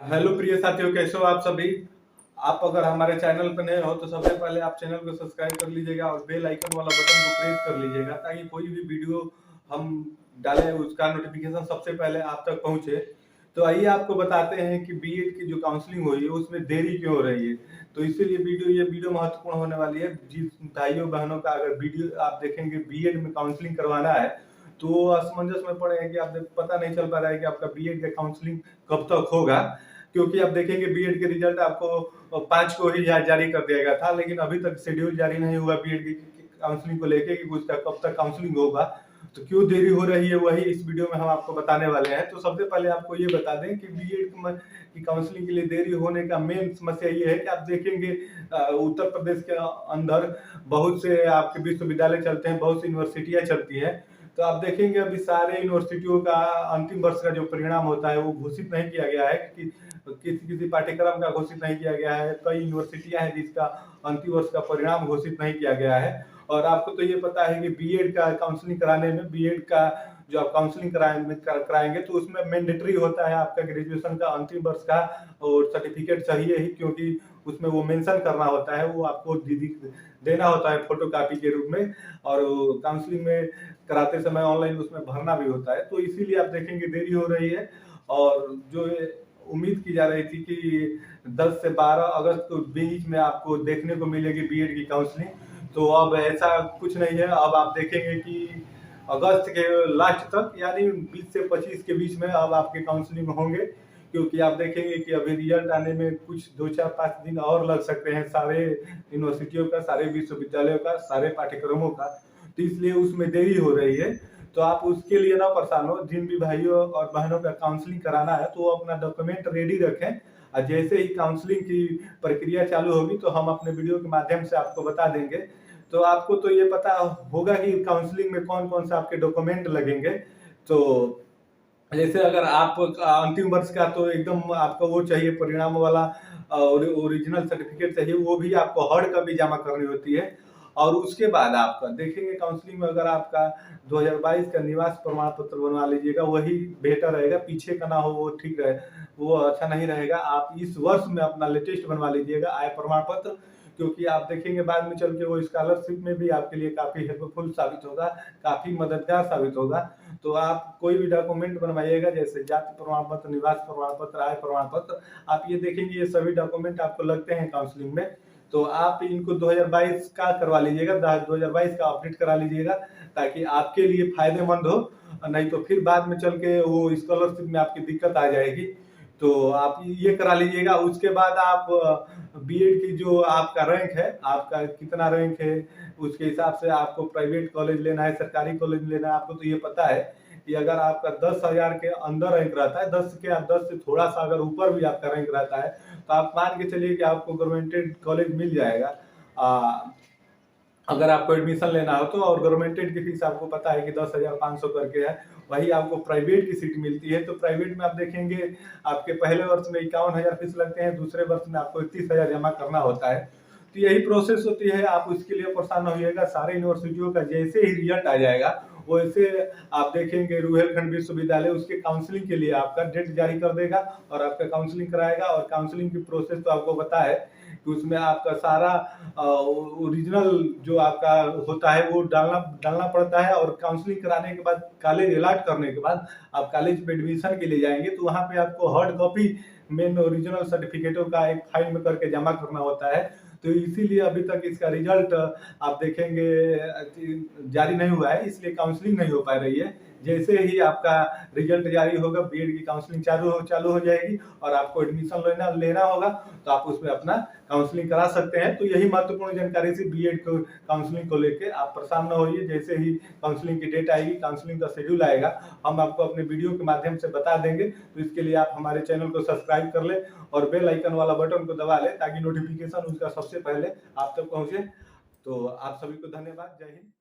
Hello प्रिय साथियों, कैसे हो आप सभी। आप अगर हमारे चैनल पर नए हो तो सबसे पहले आप चैनल को सब्सक्राइब कर लीजिएगा और बेल आइकन वाला बटन को प्रेस कर लीजिएगा ताकि कोई भी वीडियो हम डालें उसका नोटिफिकेशन सबसे पहले आप तक पहुंचे। तो आइए आपको बताते हैं कि बीएड की जो काउंसलिंग हो रही है उसमें देरी क्यों हो रही है। तो इसीलिए ये वीडियो महत्वपूर्ण होने वाली है। जिस भाइयों बहनों का अगर वीडियो आप देखेंगे बीएड में काउंसलिंग करवाना है तो वो असमंजस में पड़े हैं कि आप पता नहीं चल पा रहा है कि आपका बीएड का काउंसलिंग कब तक होगा। क्योंकि आप देखेंगे बीएड के रिजल्ट आपको 5 को ही जारी कर दिया गया था, लेकिन अभी तक शेड्यूल जारी नहीं हुआ बीएड की काउंसलिंग को लेके कि उसका कब तक काउंसलिंग होगा। तो क्यों देरी हो रही है वही इस वीडियो में हम आपको बताने वाले हैं। तो सबसे पहले आपको ये बता दें कि बीएड की काउंसलिंग के लिए देरी होने का मेन समस्या ये है कि आप देखेंगे उत्तर प्रदेश के अंदर बहुत से आपके विश्वविद्यालय चलते हैं, बहुत सी यूनिवर्सिटियां चलती हैं। तो आप देखेंगे अभी सारे यूनिवर्सिटियों का अंतिम वर्ष का जो परिणाम होता है वो घोषित नहीं किया गया है कि किसी किसी पाठ्यक्रम का घोषित नहीं किया गया है। कई यूनिवर्सिटियां हैं जिसका अंतिम वर्ष का परिणाम घोषित नहीं किया गया है। और आपको तो ये पता है कि बीएड का काउंसलिंग कराने में बीएड का जो आप काउंसलिंग कराएंगे तो उसमें मैंडेटरी होता है आपका ग्रेजुएशन का अंतिम वर्ष का और सर्टिफिकेट चाहिए ही, क्योंकि उसमें वो मेंशन करना होता है, वो आपको देना होता है फोटो कॉपी के रूप में। और काउंसलिंग में कराते समय ऑनलाइन उसमें भरना भी होता है। तो इसीलिए आप देखेंगे देरी हो रही है। और जो उम्मीद की जा रही थी कि 10 से 12 अगस्त के बीच में आपको देखने को मिलेगी बीएड की काउंसलिंग, तो अब ऐसा कुछ नहीं है। अब आप देखेंगे कि अगस्त के लास्ट तक यानी 20 से 25 के बीच में अब आपके काउंसलिंग होंगे। क्योंकि आप देखेंगे कि अभी रिजल्ट आने में कुछ 2 4 5 दिन और लग सकते हैं सारे यूनिवर्सिटियों का, सारे विश्वविद्यालयों का, सारे पाठ्यक्रमों का। तो इसलिए उसमें देरी हो रही है। तो आप उसके लिए ना परेशान हो। जिन भी भाइयों और बहनों का काउंसलिंग कराना है तो वो अपना डॉक्यूमेंट रेडी रखें और जैसे ही काउंसलिंग की प्रक्रिया चालू होगी तो हम अपने वीडियो के माध्यम से आपको बता देंगे। तो आपको तो ये पता होगा कि काउंसलिंग में कौन कौन सा आपके डॉक्यूमेंट लगेंगे। तो जैसे अगर आप अंतिम वर्ष का तो एकदम आपको वो चाहिए परिणाम वाला ओरिजिनल सर्टिफिकेट चाहिए, वो भी आपको हार्ड कॉपी जमा करनी होती है। और उसके बाद आपका देखेंगे काउंसलिंग में अगर आपका 2022 का निवास प्रमाण पत्र बनवा लीजिएगा, वही बेहतर रहेगा। पीछे का ना हो वो ठीक रहे, वो अच्छा नहीं रहेगा। आप इस वर्ष में अपना लेटेस्ट बनवा लीजिएगा आय प्रमाण पत्र, क्योंकि आप देखेंगे बाद में चल के वो स्कॉलरशिप में भी आपके लिए काफी हेल्पफुल साबित होगा, काफी मददगार साबित होगा। तो आप कोई भी डॉक्यूमेंट बनवाइएगा जैसे जाति प्रमाण पत्र, निवास प्रमाण पत्र, आय प्रमाण पत्र। आप ये देखेंगे ये सभी डॉक्यूमेंट आपको लगते हैं काउंसलिंग में। तो आप इनको 2022 का करवा लीजिएगा, 2022 का अपडेट करा लीजिएगा ताकि आपके लिए फायदेमंद हो। नहीं तो फिर बाद में चल के वो स्कॉलरशिप में आपकी दिक्कत आ जाएगी। तो आप ये करा लीजिएगा। उसके बाद आप बीएड की जो आपका रैंक है, आपका कितना रैंक है उसके हिसाब से आपको प्राइवेट कॉलेज लेना है, सरकारी कॉलेज लेना है। आपको तो ये पता है कि अगर आपका 10,000 के अंदर रैंक रहता है, 10 से थोड़ा सा अगर ऊपर भी आपका रैंक रहता है तो आप मान के चलिए कि आपको गवर्नमेंटेड कॉलेज मिल जाएगा। अगर आपको एडमिशन लेना हो तो। और गवर्नमेंटेड की फीस आपको पता है कि 10,500 करके है। वही आपको प्राइवेट की सीट मिलती है। तो प्राइवेट में आप देखेंगे आपके पहले वर्ष में 51,000 फीस लगते हैं, दूसरे वर्ष में आपको 31,000 जमा करना होता है। तो यही प्रोसेस होती है। आप उसके लिए परेशान न होइएगा। सारे यूनिवर्सिटियों का जैसे ही रिजल्ट आ जाएगा वैसे आप देखेंगे रुहेलखंड विश्वविद्यालय उसके काउंसलिंग के लिए आपका डेट जारी कर देगा और आपका काउंसलिंग कराएगा। और काउंसलिंग की प्रोसेस तो आपको पता है कि उसमें आपका सारा ओरिजिनल जो आपका होता है वो डालना डालना पड़ता है। और काउंसलिंग कराने के बाद कॉलेज अलॉट करने के बाद आप कॉलेज में एडमिशन के लिए जाएंगे तो वहाँ पे आपको हार्ड कॉपी मेन ओरिजिनल सर्टिफिकेटों का एक फाइल में करके जमा करना होता है। तो इसीलिए अभी तक इसका रिजल्ट आप देखेंगे जारी नहीं हुआ है, इसलिए काउंसलिंग नहीं हो पा रही है। जैसे ही आपका रिजल्ट जारी होगा बीएड की काउंसलिंग चालू हो जाएगी और आपको एडमिशन लेना होगा तो आप उसमें अपना काउंसलिंग करा सकते हैं। तो यही महत्वपूर्ण जानकारी थी बीएड को काउंसलिंग को लेके। आप परेशान न होइए, जैसे ही काउंसलिंग की डेट आएगी, काउंसलिंग का शेड्यूल आएगा, हम आपको अपने वीडियो के माध्यम से बता देंगे। तो इसके लिए आप हमारे चैनल को सब्सक्राइब कर ले और बेल आइकन वाला बटन को दबा ले ताकि नोटिफिकेशन उसका सबसे पहले आप तक पहुंचे। तो आप सभी को धन्यवाद। जय हिंद।